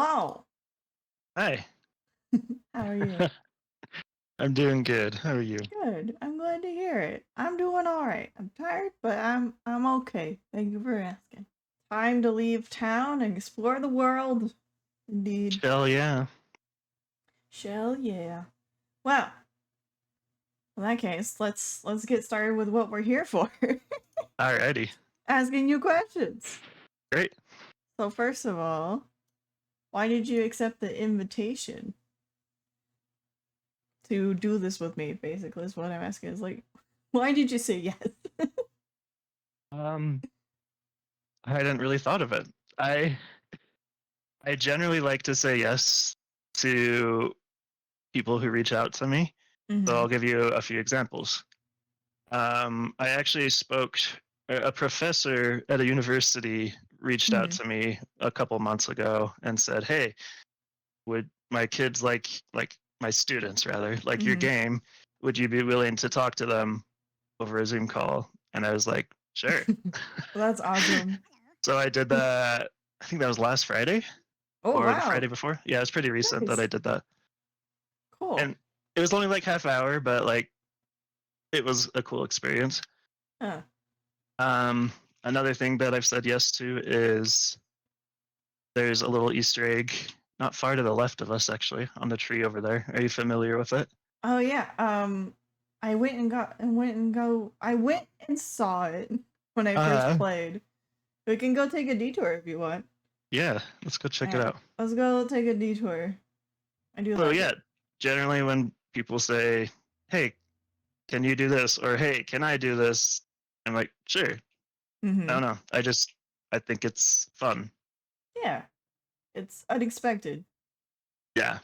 Hello. Hi, How are you? I'm doing good. How are you? Good. I'm glad to hear it. I'm doing all right. I'm tired, but I'm okay. Thank you for asking. Time to leave town and explore the world. Indeed. Hell yeah. Shell, yeah. Well, in that case, let's get started with what we're here for. Alrighty. Asking you questions. Great. So first of all, why did you accept the invitation to do this with me? Basically, is what I'm asking. Is like, why did you say yes? Um, I hadn't really thought of it. I I generally like to say yes to people who reach out to me. So Mm-hmm. I'll give you a few examples. I actually spoke. A professor at a university reached out Mm-hmm. to me a couple months ago and said, "Hey, would my kids like my students rather like your Mm-hmm. game? Would you be willing to talk to them over a Zoom call?" And I was like, "Sure." That's awesome. So I did that. I think that was last Friday Oh or the wow. Friday before. Yeah, it's pretty recent that Nice. I did that, Cool. and it was only like half hour, but like it was a cool experience. Huh. Um, Another thing that I've said yes to is there's a little Easter egg not far to the left of us, actually, on the tree over there. Are you familiar with it? Oh yeah. I went and saw it when I first Uh, played. We can go take a detour if you want. yeah, let's go check it Yeah. out. Let's go take a detour. I do So like yeah, it. generally when people say, "Hey, can you do this?" or "Hey, can I do this?" I'm like, "Sure." I Mm-hmm. don't know. I think it's fun. Yeah. It's unexpected. Yeah.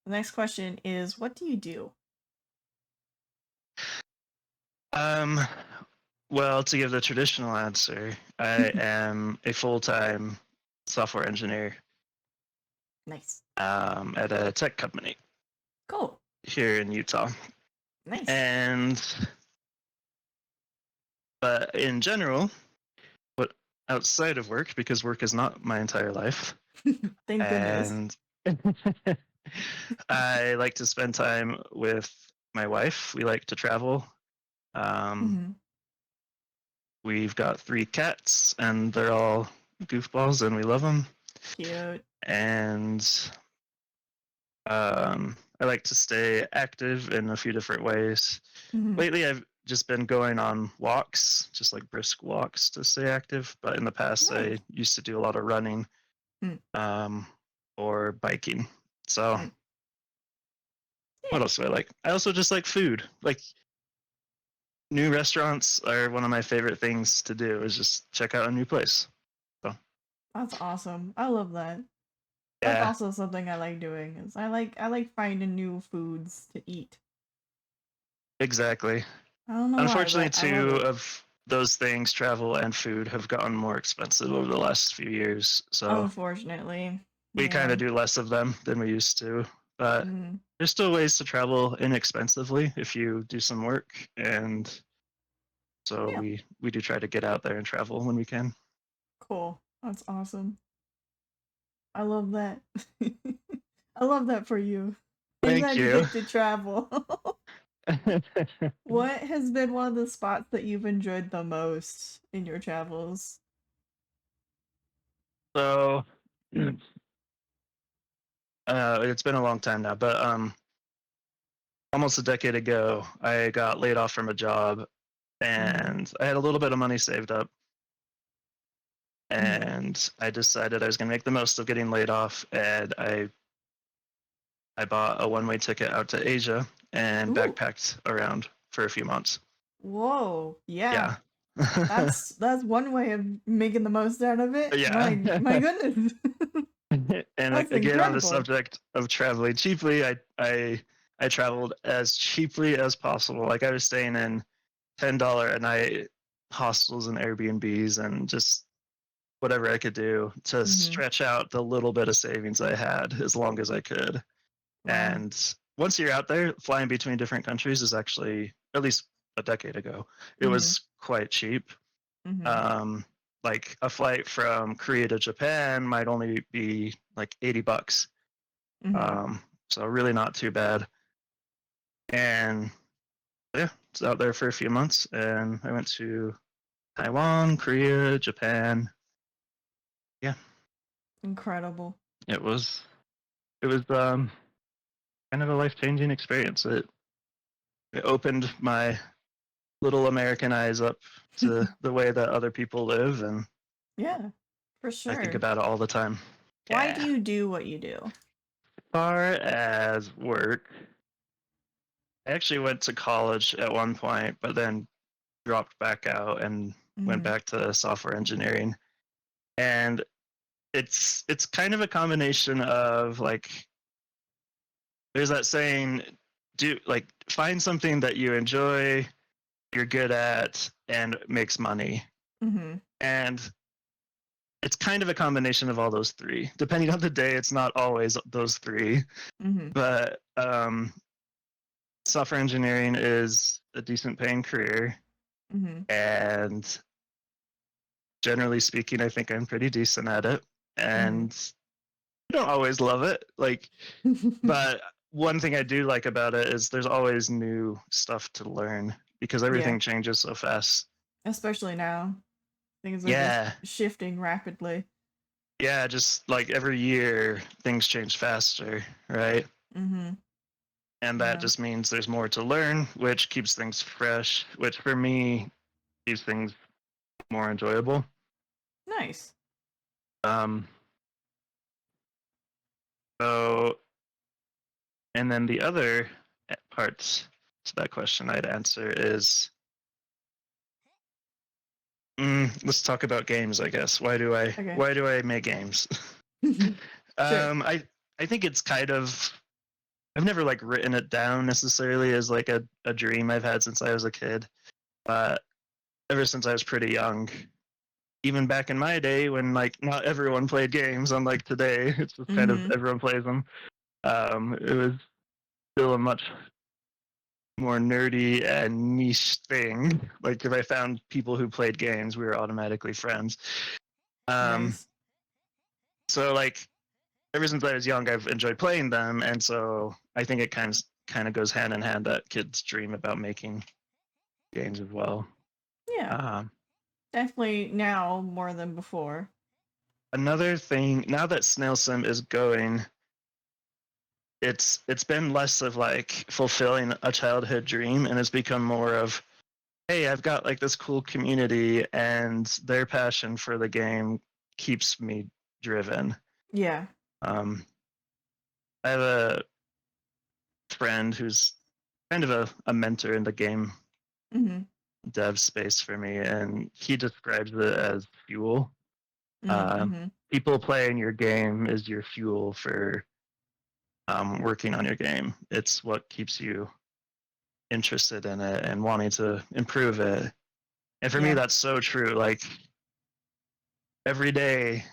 The next question is, what do you do? Um. Well, to give the traditional answer, I am a full-time software engineer Nice. at a tech company Cool. here in Utah. Nice. And but in general, what outside of work, because work is not my entire life, Thank goodness. and I like to spend time with my wife. We like to travel. Um, Mm-hmm. we've got 3 cats, and they're all goofballs, and we love them. Cute. And I like to stay active in a few different ways. Mm-hmm. Lately, I've just been going on walks, just like brisk walks to stay active. But in the past, Nice. I used to do a lot of running Mm. um, or biking. So, Mm. what Yeah. else do I like? I also just like food. Like new restaurants are one of my favorite things to do. Is just check out a new place. So, That's awesome. I love that. That's yeah, also something I like doing. Is I like finding new foods to eat. exactly. I don't know why, Unfortunately, but I love two it. of those things, travel and food, have gotten more expensive over the last few years. So Unfortunately. we kind Yeah. of do less of them than we used to. But Mm. there's still ways to travel inexpensively if you do some work. And so Yeah. we do try to get out there and travel when we can. Cool. That's awesome. I love that. I love that for you. I'm Thank glad you you. get to travel. What has been one of the spots that you've enjoyed the most in your travels? So it's been a long time now, but almost a decade ago, I got laid off from a job Mm-hmm. and I had a little bit of money saved up. Mm-hmm. And I decided I was going to make the most of getting laid off. And I bought a one-way ticket out to Asia and Ooh. backpacked around for a few months. Whoa. Yeah. Yeah. That's one way of making the most out of it. Yeah. My goodness. And That's again, on the incredible. subject of traveling cheaply, I traveled as cheaply as possible. Like I was staying in $10 a night hostels and Airbnbs and just whatever I could do to Mm-hmm. stretch out the little bit of savings I had as long as I could. Wow. And once you're out there, flying between different countries is actually, at least a decade ago, it Mm-hmm. was quite cheap. Mm-hmm. Um, like a flight from Korea to Japan might only be like $80. Mm-hmm. So really not too bad. And yeah, it's out there for a few months, and I went to Taiwan, Korea, Japan. Yeah, Incredible. it was kind of a life changing experience. It opened my little American eyes up to the way that other people live, and Yeah, for I think sure. about it all the time. Why do Yeah. you do what you do? As far as work, I actually went to college at one point, but then dropped back out and went Mm-hmm. back to software engineering. And it's kind of a combination of like there's that saying, do like find something that you enjoy, you're good at, and makes money. Mm-hmm. And it's kind of a combination of all those three. Depending on the day, it's not always those three. Mm-hmm. But software engineering is a decent paying career, Mm-hmm. and generally speaking, I think I'm pretty decent at it. And I don't always love it, like, Mm-hmm. but one thing I do like about it is there's always new stuff to learn because Yeah, everything changes so fast. especially now. Things are just Yeah, shifting rapidly. yeah, just like every year things change faster, right? Mm-hmm. And that Yeah. just means there's more to learn, which keeps things fresh, which for me keeps things more enjoyable. Nice. Um, so, and then the other parts to that question I'd answer is, let's talk about games, I guess. Okay. Why do I make games? Sure. I think it's kind of I've never like written it down necessarily as like a dream I've had since I was a kid, but ever since I was pretty young, even back in my day when like not everyone played games, unlike today, it's just kind of Mm-hmm. everyone plays them. It was still a much more nerdy and niche thing. Like if I found people who played games, we were automatically friends. Um, Nice. so like ever since I was young, I've enjoyed playing them, and so I think it kind of goes hand in hand that kids dream about making games as well. Yeah. Um, Definitely now more than before. Another thing, now that Snail Sim is going, it's been less of like fulfilling a childhood dream, and it's become more of, hey, I've got like this cool community, and their passion for the game keeps me driven. Yeah. Um, I have a friend who's kind of a mentor in the game Mm-hmm. dev space for me, and he describes it as fuel. Uh, Mm-hmm. People playing your game is your fuel for working on your game. It's what keeps you interested in it and wanting to improve it. And for me, Yeah. that's so true. Like every day,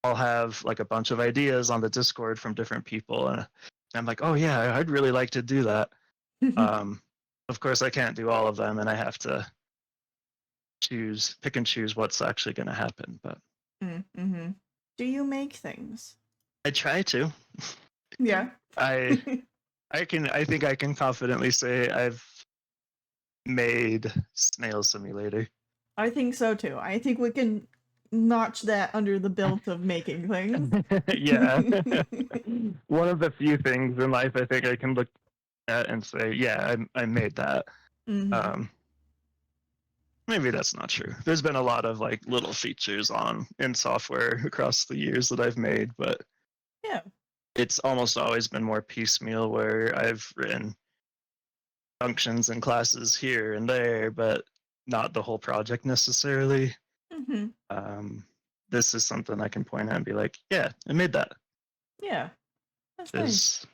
I'll have like a bunch of ideas on the Discord from different people, and I'm like, oh yeah, I'd really like to do that. Um, of course, I can't do all of them, and I have to pick and choose what's actually going to happen. But mm-hmm. Do you make things? I try to. Yeah. I I think I can confidently say I've made Snail Simulator. I think so too. I think we can notch that under the belt of making things. Yeah. One of the few things in life I think I can look at and say, yeah, I made that. Mm-hmm. Um, Maybe that's not true. There's been a lot of like little features on in software across the years that I've made, but Yeah. it's almost always been more piecemeal where I've written functions and classes here and there, but not the whole project necessarily. Mm-hmm. Um, this is something I can point at and be like, yeah, I made that. Yeah. That's nice. Is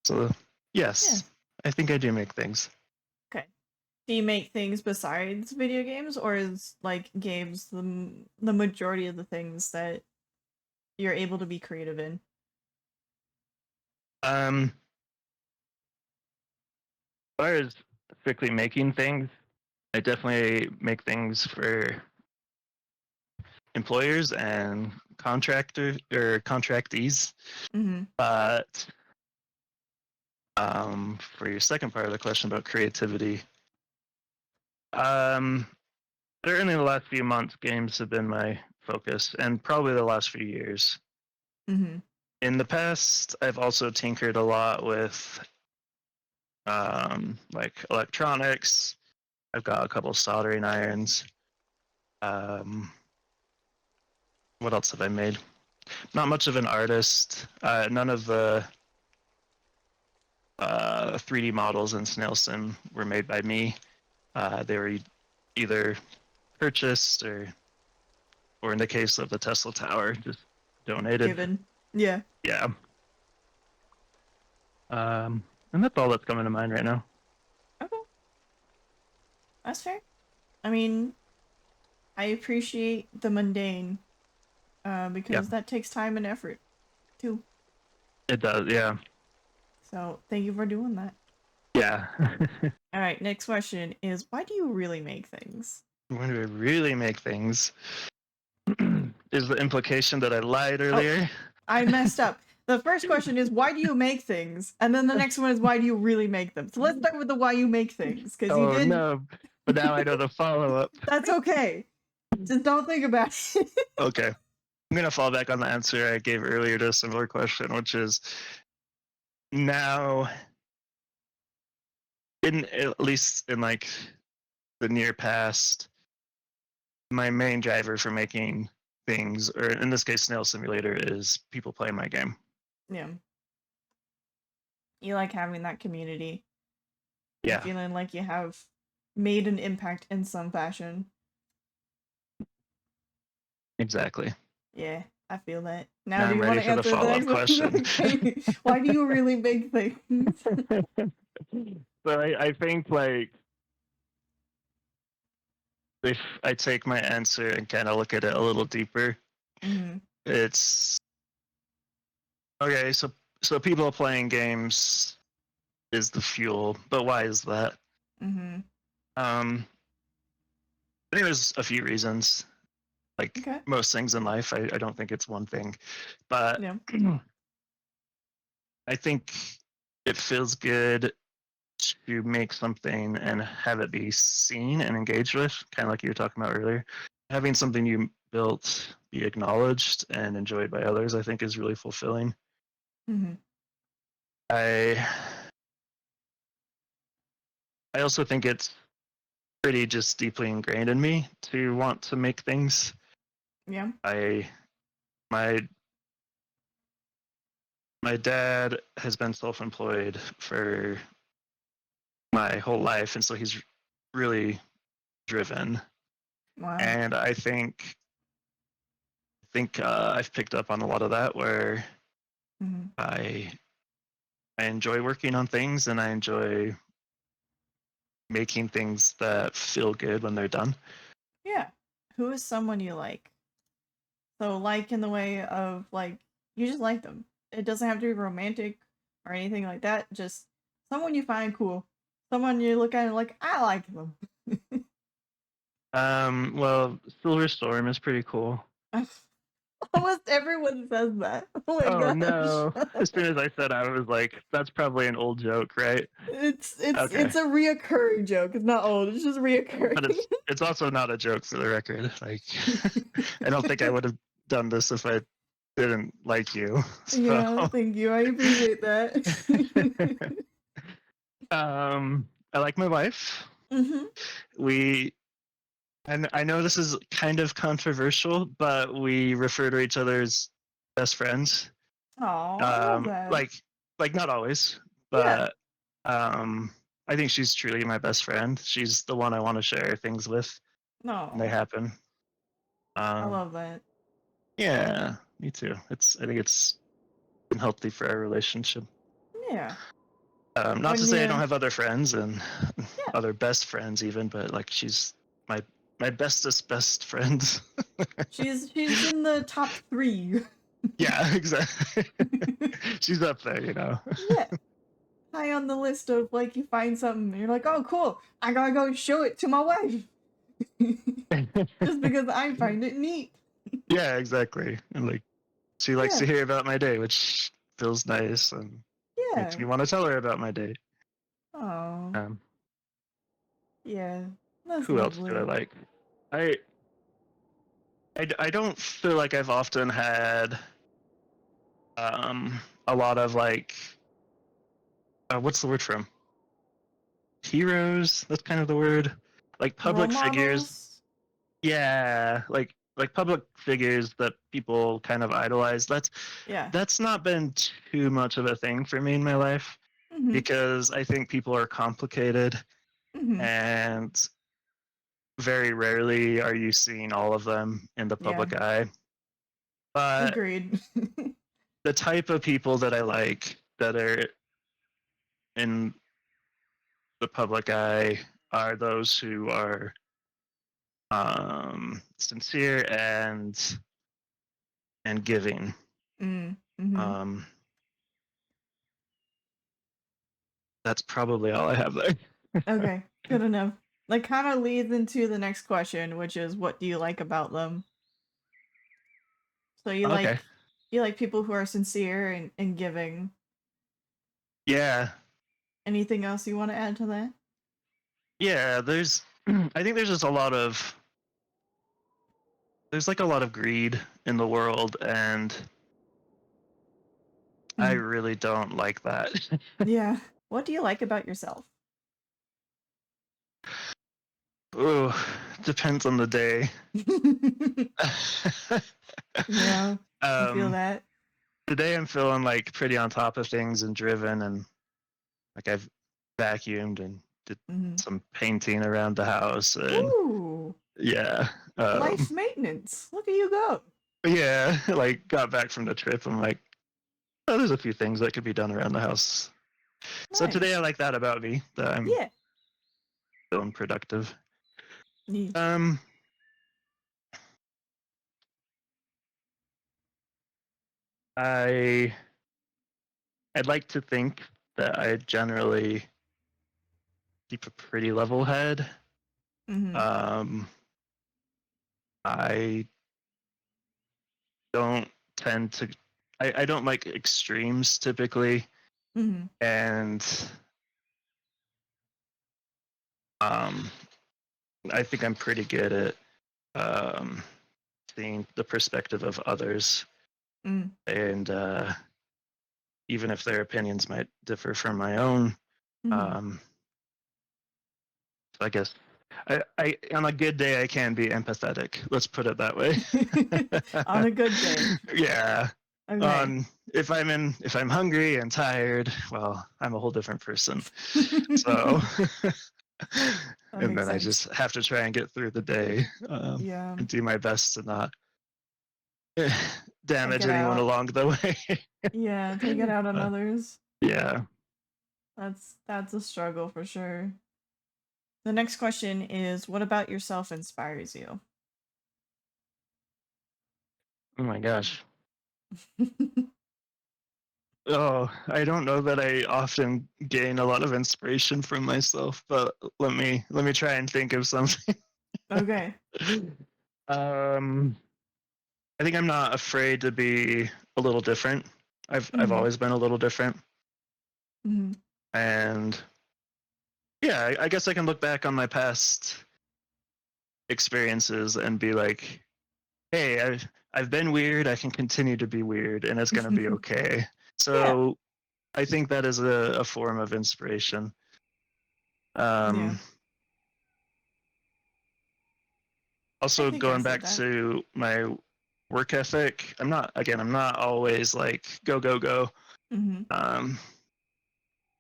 so Yeah. yes, I think I do make things. Okay. Do you make things besides video games, or is like games the majority of the things that you're able to be creative in? As far as strictly making things, I definitely make things for employers and contractor or contractees. Mm-hmm. But for your second part of the question about creativity, certainly the last few months, games have been my focus, and probably the last few years. Mm-hmm. In the past, I've also tinkered a lot with like electronics. I've got a couple soldering irons. What else have I made? Not much of an artist. None of the 3D models in Snail Sim were made by me. They were either purchased or in the case of the Tesla Tower, just donated. Given. Yeah. Yeah. And that's all that's coming to mind right now. Okay. That's fair. I mean, I appreciate the mundane, Yeah, because that takes time and effort too. it does. Yeah. So thank you for doing that. Yeah. All right, next question is, why do you really make things? When do we really make things? Is the implication that I lied Oh, earlier? I messed up. The first question is, why do you make things? And then the next one is, why do you really make them? So let's start with the why you make things, because you Oh did. no! But now I know the follow up. That's okay. Just don't think about it. Okay, I'm gonna fall back on the answer I gave earlier to a similar question, which is now, in at least in like the near past, my main driver for making things, or in this case, Snail Simulator, is people playing my game. Yeah. You like having that community and Yeah, feeling like you have made an impact in some fashion. exactly. Yeah, I feel that. Now, Now do I'm you want ready to for the answer the follow up next one? question. Okay. Why do you really make things? But I think like if I take my answer and kind of look at it a little deeper, Mm-hmm. it's okay. So people playing games is the fuel, but why is that? Mm-hmm. Um, I think there's a few reasons. Like Okay. most things in life, I don't think it's one thing, but Yeah. I think it feels good to make something and have it be seen and engaged with, kind of like you were talking about earlier. Having something you built be acknowledged and enjoyed by others, I think, is really fulfilling. Mm-hmm. I I also think it's pretty just deeply ingrained in me to want to make things. Yeah. I my my dad has been self-employed for my whole life, and so he's really driven. Wow. And I think I've picked up on a lot of that where Mm-hmm. I I enjoy working on things and I enjoy making things that feel good when they're done. Yeah. Who is someone you like? So, like, in the way of, like, you just like them. It doesn't have to be romantic or anything like that. Just someone you find cool. Someone you look at and like, I like them. Well, Silver Storm is pretty cool. Almost everyone says that. Oh my Oh gosh. no! As soon as I said, I was like, "That's probably an old joke, right?" Okay, It's a reoccurring joke. It's not old. It's just but reoccurring. it's also not a joke for the record. Like, I don't think I would have done this if I didn't like you. So, Yeah, thank you. I appreciate that. I like my wife. Mhm. We and I know this is kind of controversial, but we refer to each other as best friends. Aw, I love Um, that. like like not always, Yeah. but I think she's truly my best friend. She's the one I want to share things with when they No, happen. I Um, love that. yeah, me too. I think it's been healthy for our relationship. Yeah. Not to When say I don't you, have other friends and yeah, other best friends even, but like she's my my bestest best friend. she's in the top 3. Yeah, exactly. She's up there, you know. Yeah. High on the list of, like, you find something and you're like, oh cool, I gotta go show it to my wife. Just because I find it neat. Yeah, exactly. And like she likes to Yeah. hear about my day, which feels nice and makes Yeah. me want to tell her about my day. Oh. Um, Yeah. That's who else do I lovely. like? I, I don't feel like I've often had a lot of like what's the word from heroes? That's kind of the word. Like Role public figures. models? Yeah, like public figures that people kind of idolize. Yeah. That's not been too much of a thing for me in my life Mm-hmm. because I think people are complicated Mm-hmm. and very rarely are you seeing all of them in the Yeah. public eye. But Agreed. the type of people that I like that are in the public eye are those who are sincere and giving. Mm-hmm. Um, that's probably all I have there. Okay. Good enough. Like kind of leads into the next question, which is what do you like about them? So Okay. you like people who are sincere and giving. Yeah. Anything else you want to add to that? Yeah. There's, I think there's just there's like a lot of greed in the world, and I Mm. really don't like that. Yeah. What do you like about yourself? Ooh, depends on the day. Yeah, I feel um, that. Today I'm feeling like pretty on top of things and driven, and like I've vacuumed and did Hmm. some painting around the house, and Ooh, yeah, life maintenance. Look at you go. yeah, like got back from the trip. I'm like, oh, there's a few things that could be done around the house. So today I Nice. like that about me, that I'm Yeah. feeling productive. Neat. Um, I I'd like to think that I generally keep a pretty level head. Hmm. Um, I don't tend to, I don't like extremes typically, Hmm. and um, I think I'm pretty good at um, seeing the perspective of others, Mm. and even if their opinions might differ from my own. Hmm. Um, I guess on a good day I can be empathetic. Let's put it that way. On a good day. Yeah. Okay. If I'm hungry and tired, well, I'm a whole different person. So, That and makes then I sense. just have to try and get through the day Yeah. and do my best to not Take damage it anyone out. along the way. Yeah, take it out on uh, others. yeah. That's a struggle for sure. The next question is what about yourself inspires you? Oh my gosh. Oh, I don't know that I often gain a lot of inspiration from myself, but let me try and think of something. Okay. um, I think I'm not afraid to be a little different. I've Hmm. always been a little different, Hmm. and yeah, I guess I can look back on my past experiences and be like, hey, I've been weird. I can continue to be weird, and it's gonna be okay. Yeah. So I think that is a form of inspiration. Yeah. Um, I Also, think I going see back that. to my work ethic, I'm not always like go go go. Hmm. Um,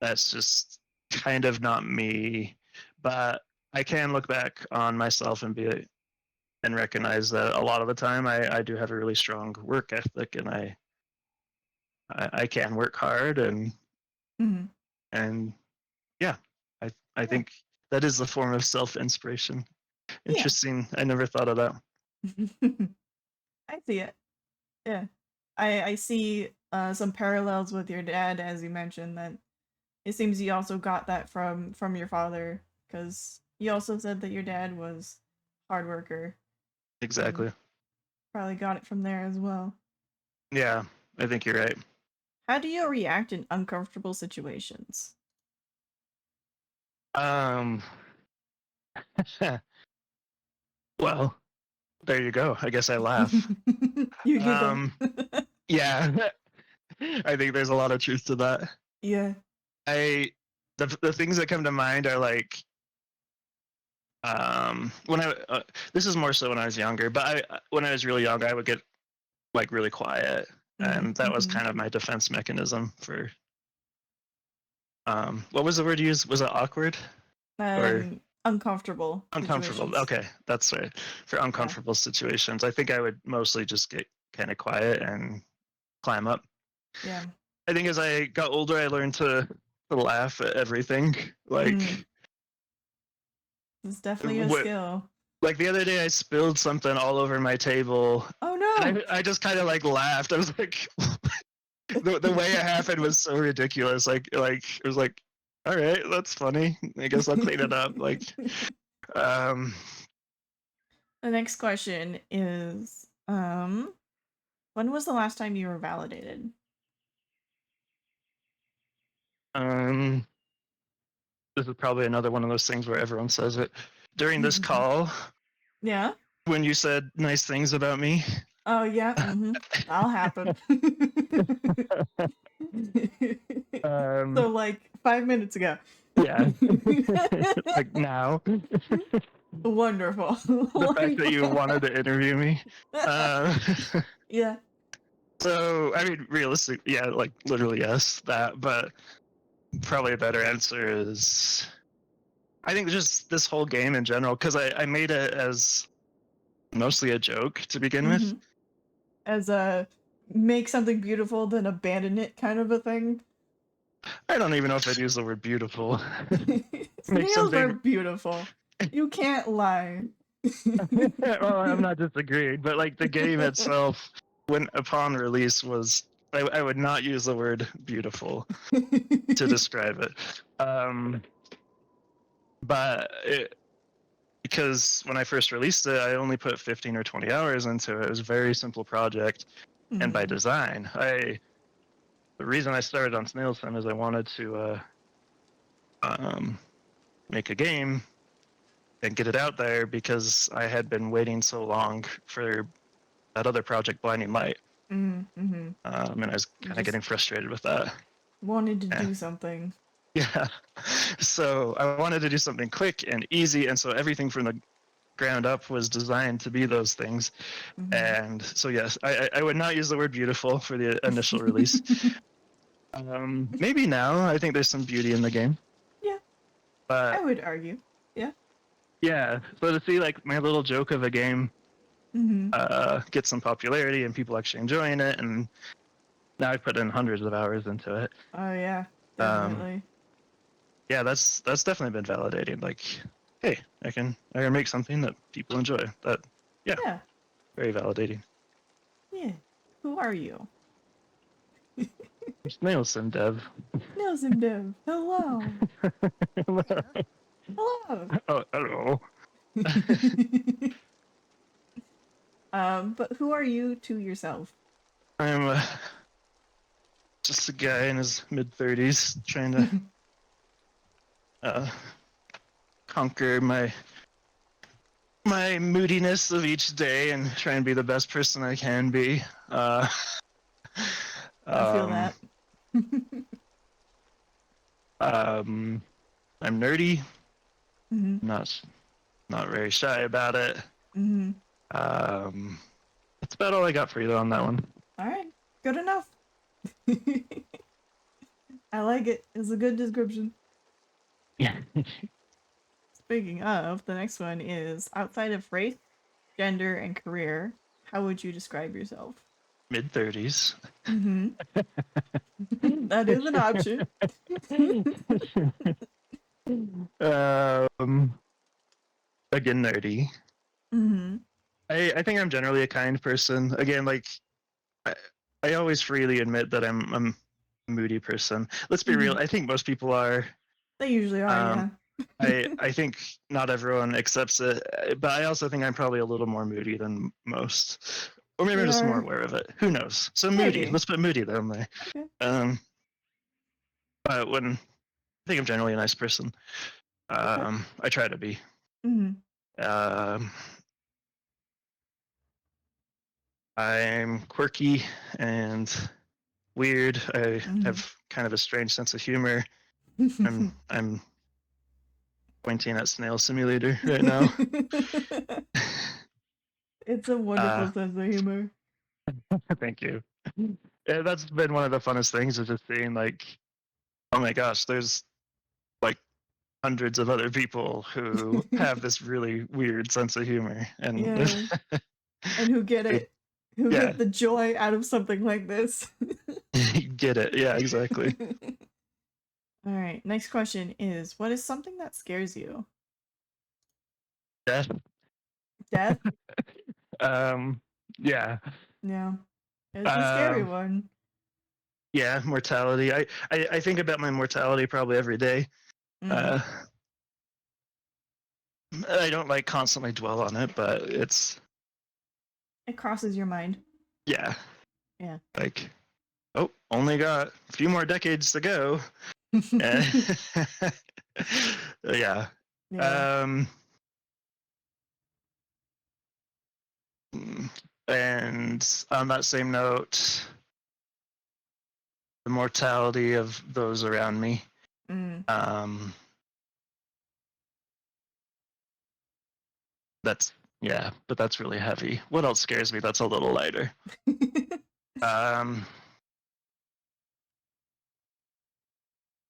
that's just kind of not me. But I can look back on myself and be and recognize that a lot of the time I do have a really strong work ethic, and I can work hard, Hmm. and yeah, I Yeah. think that is a form of self inspiration. Yeah. Interesting. I never thought of that. I see it. Yeah. I see some parallels with your dad as you mentioned that it seems you also got that from your father cuz you also said that your dad was hard worker and Exactly. Probably got it from there as well. Yeah, I think you're right. How do you react in uncomfortable situations? Um, well, there you go. I guess I laugh. You giggle. Um, yeah, I think there's a lot of truth to that. Yeah. I the things that come to mind are like when I this is more so when I was younger, but when I was really young, I would get like really quiet, and that was Mm-hmm. kind of my defense mechanism for what was the word you used? Was it awkward or Uncomfortable uncomfortable? situations. Okay, that's right. For Yeah. uncomfortable situations, I think I would mostly just get kind of quiet and climb up. Yeah. I think as I got older, I learned to laugh at everything. Mm. Like It's definitely a what skill. like the other day I spilled something all over my table, Oh and no. I just kind of like laughed. I was like the way it happened was so ridiculous. Like it was like, all right, that's funny. I guess I'll clean it up. Like um The next question is when was the last time you were validated? um this is probably another one of those things where everyone says it during this call Yeah. when you said nice things about me. Oh yeah. Mm-hmm. That'll happen. um So like 5 minutes ago. yeah. Like now. Wonderful. The fact that you Wonderful. wanted to interview me. Uh, Yeah. so I mean, realistic, yeah, like literally yes, that. But probably a better answer is I think just this whole game in general, because I made it as mostly a joke to begin with. Mm-hmm. As a make something beautiful then abandon it kind of a thing. I don't even know if I'd use the word beautiful. Make Snails are something. beautiful. You can't lie. Well, I'm not disagreeing, but like the game itself, when upon release, was I would not use the word beautiful to describe it. But because when I first released it, I only put 15 or 20 hours into it. It was a very simple project, and by Mhm. design, the reason I started on Snail Sim is I wanted to um, make a game and get it out there because I had been waiting so long for that other project, Blinding Light, Mhm. Mhm. and I was You kind of just getting frustrated with that. wanted to Yeah. do something. Yeah. So I wanted to do something quick and easy, and so everything from the ground up was designed to be those things. Mhm. And so yes, I would not use the word beautiful for the initial release. Maybe now I think there's some beauty in the game, Yeah, I but would argue. Yeah. yeah. So to see like my little joke of a game Mhm. get some popularity and people actually enjoying it, and now I put in hundreds of hours into it. Oh yeah, Um, definitely. yeah, that's definitely been validating. Like, hey, I can make something that people enjoy. That yeah, Yeah. very validating. Yeah. Who are you? Snailson Dev. Nelson Dev. Hello. Hello. Oh, hello. But who are you to yourself? I'm just a guy in his mid 30s trying to uh, conquer my moodiness of each day and try and be the best person I can be. Uh, I feel um, that. um, I'm nerdy. Mhm. Not not very shy about it. Mhm. Um, that's about all I got for you though on that one. All right. Good enough. I like it. It's a good description. Yeah. Speaking of, the next one is outside of race, gender, and career, how would you describe yourself? Mid 30s. Mm-hmm. That is an option. um, again, nerdy. Mm-hmm. I think I'm generally a kind person. Again, like I, I always freely admit that I'm a moody person. Let's be Mm-hmm. real. I think most people are. They usually are, Um, yeah. I think not everyone accepts it, but I also think I'm probably a little more moody than most. or maybe They I'm just more are aware of it. Who knows? So moody. maybe. Let's put moody down there. Okay. Um, but when I think I'm generally a nice person, Okay. I try to be. Mhm. Um, I'm quirky and weird. I Mhm. have kind of a strange sense of humor. I'm pointing at Snail Simulator right now. It's a uh, wonderful sense of humor. thank you. Yeah, that's been one of the funnest things is just seeing like, oh my gosh, there's like hundreds of other people who have this really weird sense of humor, and Yeah, and who get it, it, who yeah, get the joy out of something like this. get it, yeah, exactly. All right, next question is, what is something that scares you? Death, Death? um, yeah, Yeah, it's a scary um, one. yeah, mortality. I think about my mortality probably every day. Mm, Uh, I don't like constantly dwell on it, but it's it crosses your mind. yeah, Yeah. like oh, only got a few more decades to go. Eh, yeah. Yeah. Um, and on that same note, the mortality of those around me. Mm. Um, that's yeah, but that's really heavy. What else scares me? That's a little lighter. Um,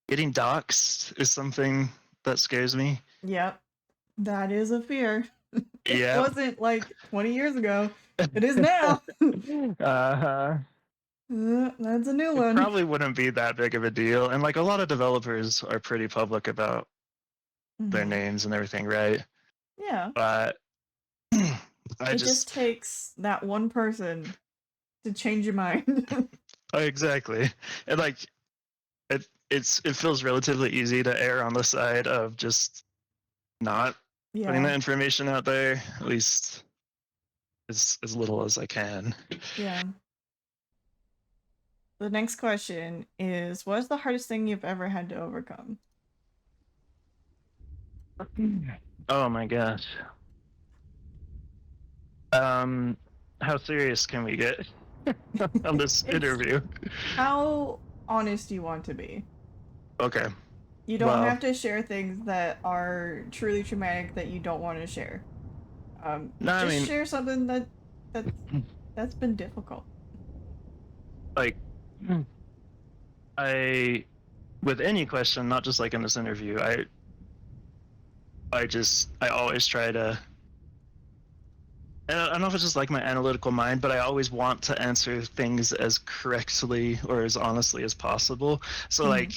getting doxxed is something that scares me. Yep, that is a fear. It Yep. wasn't like 20 years ago. It is now. uh-huh. That's a new It one. probably wouldn't be that big of a deal, and like a lot of developers are pretty public about their Mhm. names and everything, right? Yeah. But I It just just takes that one person to change your mind. exactly, and like it feels relatively easy to err on the side of just not putting Yeah. that information out there, at least as little as I can. Yeah. The next question is, what is the hardest thing you've ever had to overcome? Oh my gosh. Um, how serious can we get on this It's interview? how honest you want to be. Okay. You don't Well, have to share things that are truly traumatic that you don't want to share. no, I Just mean, share something that's that's been difficult. like, I with any question, not just like in this interview, I always try to. And I don't know if it's just like my analytical mind, but I always want to answer things as correctly or as honestly as possible. So Hmm. like,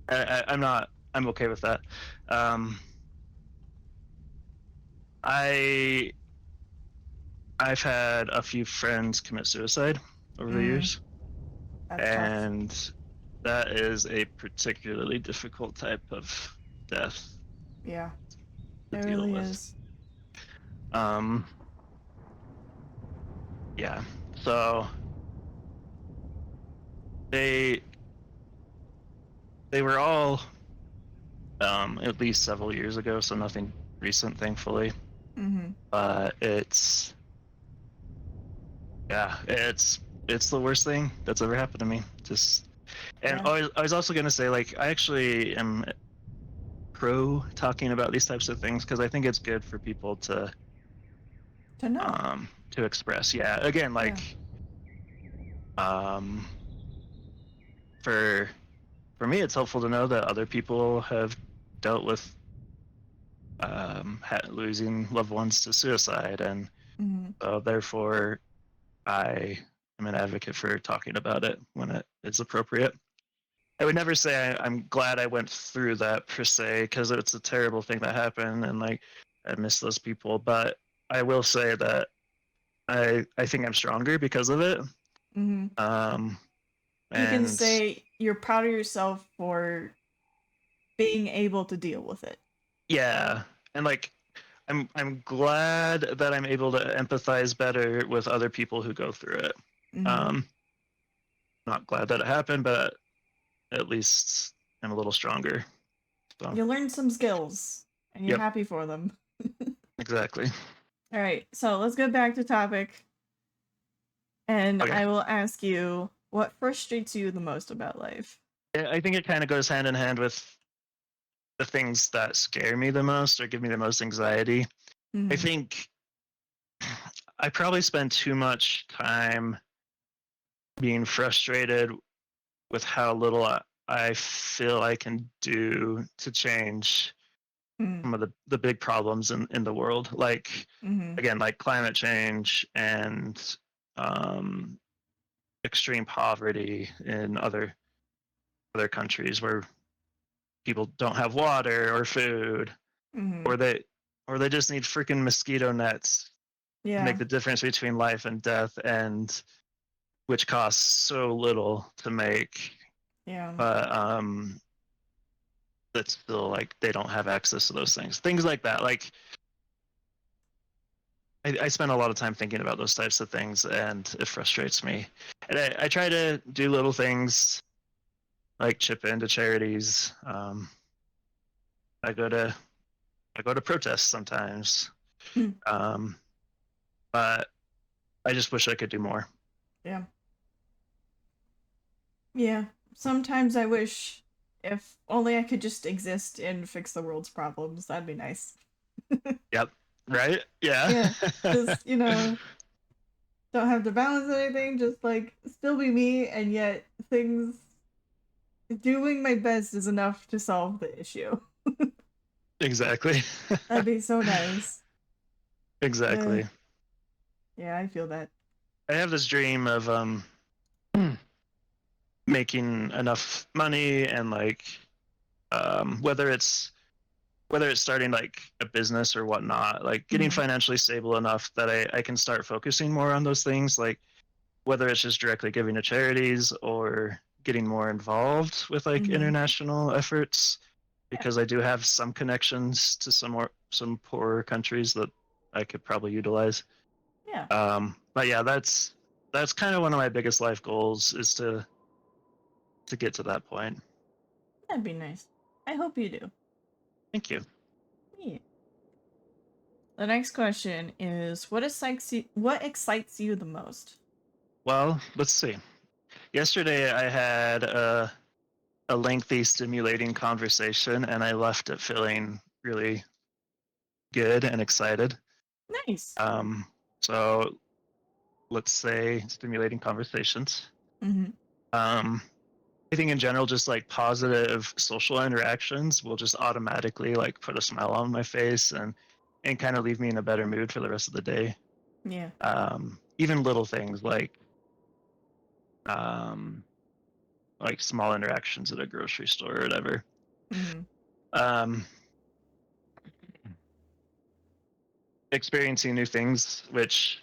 I'm not. I'm okay with that. Um, I I've had a few friends commit suicide over the Mm, years, that's tough. and that is a particularly difficult type of death Yeah, to it deal really with. is. Um, yeah. So they they were all at least several years ago, so nothing recent, thankfully. Hmm. It's yeah, it's the worst thing that's ever happened to me. Just and Yeah, I was also gonna say like I actually am pro talking about these types of things because I think it's good for people to know. to express. Yeah, again, Yeah. like um for me, it's helpful to know that other people have dealt with losing loved ones to suicide, and Hmm. therefore I am an advocate for talking about it when it is appropriate. I would never say I'm glad I went through that per se because it's a terrible thing that happened and like I miss those people. But I will say that I think I'm stronger because of it. Hmm. Um, You can and say you're proud of yourself for being able to deal with it. yeah, and like I'm glad that I'm able to empathize better with other people who go through it. Mm-hmm. Um, not glad that it happened, but at least I'm a little stronger. So You learned some skills, and you're yep, happy for them. exactly. All right, so let's get back to topic, and Okay. I will ask you what frustrates you the most about life. I think it kind of goes hand in hand with the things that scare me the most or give me the most anxiety. I Mm-hmm. think I probably spend too much time being frustrated with how little I feel I can do to change Mm-hmm. some of the big problems in the world. Like, Mm-hmm. again, like climate change and um, extreme poverty in other countries where people don't have water or food, Mm-hmm. or they just need freaking mosquito nets to make Yeah. the difference between life and death, and which costs so little to make, Yeah. but that's still like they don't have access to those things like that. Like I spend a lot of time thinking about those types of things, and it frustrates me. And I try to do little things like chip into charities. I go to I go to protests sometimes, Hmm. um, but I just wish I could do more. Yeah. Yeah. Sometimes I wish if only I could just exist and fix the world's problems. That'd be nice. Yep. Right? Yeah. Yeah. Just, don't have to balance anything, just like still be me, and yet things doing my best is enough to solve the issue. Exactly. That'd be so nice. Uh, Exactly. yeah, I feel that. I have this dream of making enough money and like whether it's starting like a business or whatnot, like getting Mm-hmm. financially stable enough that I can start focusing more on those things, like whether it's just directly giving to charities or getting more involved with like Mm-hmm. international efforts, Yeah. because I do have some connections to some poorer countries that I could probably utilize. Yeah. But yeah, that's kind of one of my biggest life goals, is to get to that point. That'd be nice. I hope you do. Thank you. Yeah. The next question is what excites you the most? Well, let's see. Yesterday I had a lengthy, stimulating conversation, and I left it feeling really good and excited. Nice. Um, so let's say stimulating conversations. Mm-hmm. Um, I think in general, just like positive social interactions will just automatically like put a smile on my face and kind of leave me in a better mood for the rest of the day. Yeah. Even little things um, like small interactions at a grocery store or whatever. Mm-hmm. Um, Experiencing new things, which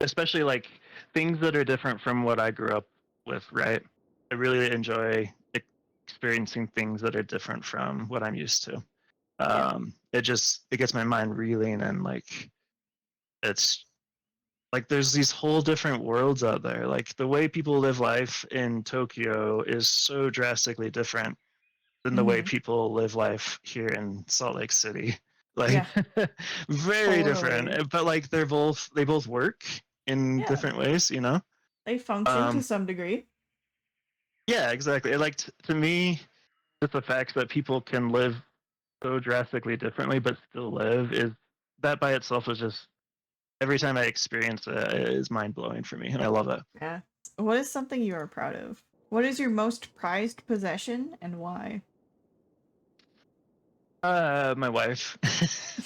especially like things that are different from what I grew up with, right? I really enjoy experiencing things that are different from what I'm used to. Yeah. It gets my mind reeling, and like it's like there's these whole different worlds out there. Like the way people live life in Tokyo is so drastically different than the way Mm-hmm. people live life here in Salt Lake City. Like Yeah. very Totally. different, but like they both work in Yeah. different ways, you know? They function to Um, some degree. yeah, exactly. Like to me, just the fact that people can live so drastically differently but still live, is that by itself is just, every time I experience it is mind blowing for me, and I love it. Yeah. What is something you are proud of? What is your most prized possession and why? My wife.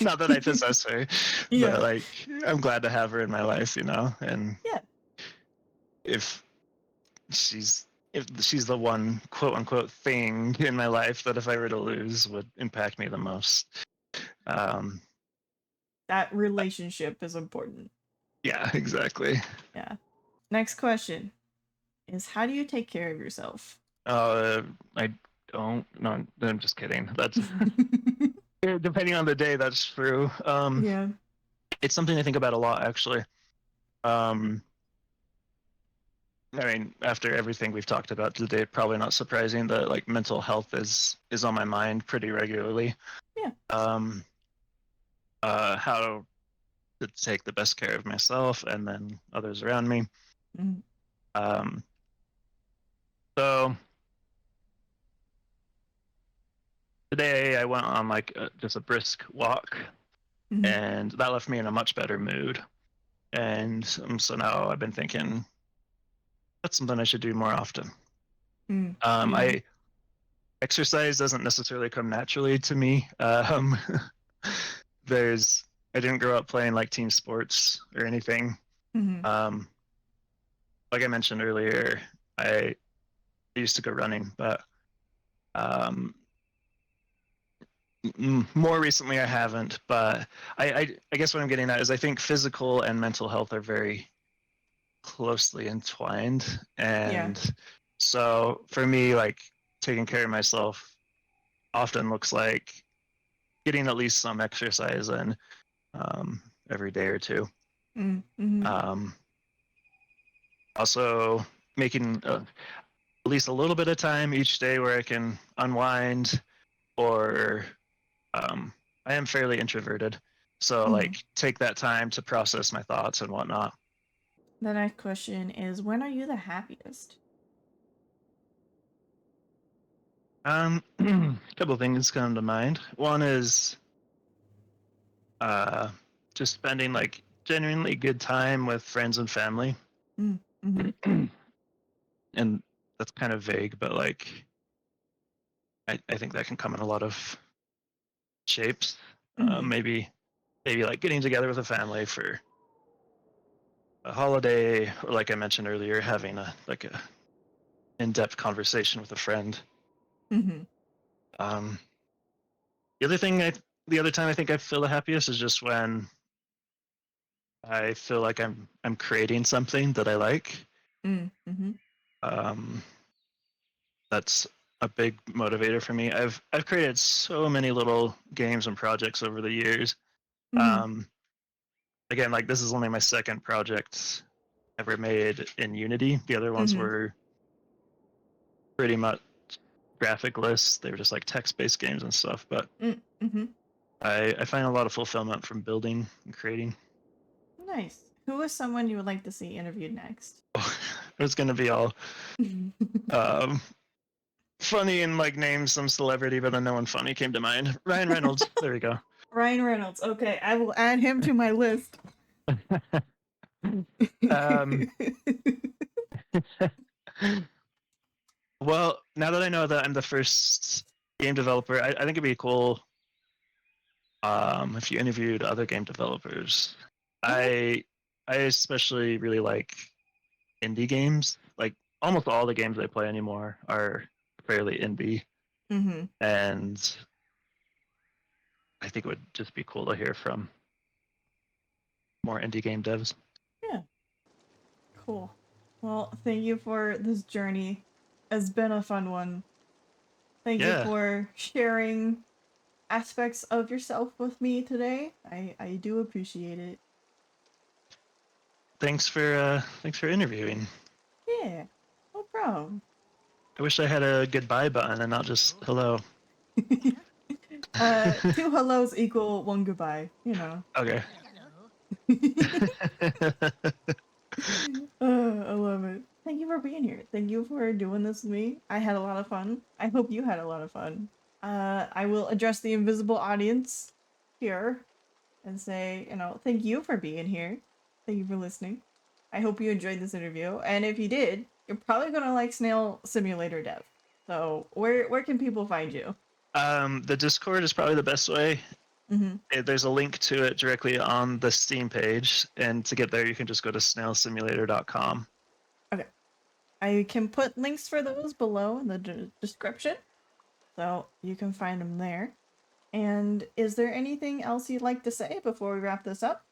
Not that I possess her, but Yeah. like I'm glad to have her in my life, you know. And Yeah. if if she's the one quote unquote thing in my life that if I were to lose would impact me the most. Um, That relationship is important. yeah, exactly. Yeah. Next question is how do you take care of yourself? Uh, I don't. No, I'm just kidding. That's Depending on the day, that's true. Yeah. It's something I think about a lot, actually. Um, I mean, after everything we've talked about today, probably not surprising that like mental health is on my mind pretty regularly. Yeah. Um, how to take the best care of myself and then others around me. Mm-hmm. Um, so today I went on like just a brisk walk, Mm-hmm. and that left me in a much better mood. And so now I've been thinking that's something I should do more often. Mm. Yeah. I exercise doesn't necessarily come naturally to me. There's I didn't grow up playing like team sports or anything. Mm-hmm. Um, like I mentioned earlier, I used to go running, but um, more recently I haven't. But I guess what I'm getting at is I think physical and mental health are very closely entwined, Yeah. and so for me, like taking care of myself often looks like getting at least some exercise in every day or two. Mm-hmm. Um, Also, making at least a little bit of time each day where I can unwind, or I am fairly introverted, so Mm-hmm. like take that time to process my thoughts and whatnot. The next question is, when are you the happiest? A couple of things come to mind. One is uh, just spending like genuinely good time with friends and family. Mm-hmm. And that's kind of vague, but like I think that can come in a lot of shapes. Mm-hmm. Maybe like getting together with a family for a holiday, or like I mentioned earlier, having a in-depth conversation with a friend. Mm-hmm. Um, the other thing, the other time I think I feel the happiest is just when I feel like I'm creating something that I like. Mm-hmm. Um, that's a big motivator for me. I've created so many little games and projects over the years. Mm-hmm. Um, Again, like this is only my second project ever made in Unity. The other ones Mm-hmm. were pretty much graphic-less. They were just like text-based games and stuff. But Mm-hmm. I find a lot of fulfillment from building and creating. Nice. Who is someone you would like to see interviewed next? It was gonna be all um, funny and like name some celebrity, but then no one funny came to mind. Ryan Reynolds. There we go. Ryan Reynolds. Okay, I will add him to my list. um, well, now that I know that I'm the first game developer, I think it'd be cool if you interviewed other game developers. Okay. I I especially really like indie games. Like almost all the games I play anymore are fairly indie, Mm-hmm. and I think it would just be cool to hear from more indie game devs. Yeah. Cool. Well, thank you for this journey. It's been a fun one. Thank you Yeah, for sharing aspects of yourself with me today. I do appreciate it. thanks for interviewing. Yeah. No problem. I wish I had a goodbye button and not just hello. Two hellos equal one goodbye, you know. Okay. I love it. Thank you for being here. Thank you for doing this with me. I had a lot of fun. I hope you had a lot of fun. I will address the invisible audience here and say, thank you for being here. Thank you for listening. I hope you enjoyed this interview. And if you did, you're probably gonna like Snail Simulator Dev. So where can people find you? The Discord is probably the best way. Mm-hmm. There's a link to it directly on the Steam page, and to get there, you can just go to snailsimulator.com. Okay. I can put links for those below in the description, so you can find them there. And is there anything else you'd like to say before we wrap this up?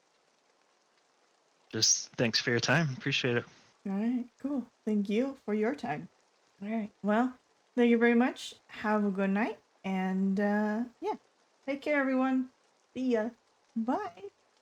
Just thanks for your time. Appreciate it. All right, cool. Thank you for your time. All right, well, thank you very much. Have a good night, and yeah, Take care, everyone. See ya. Bye.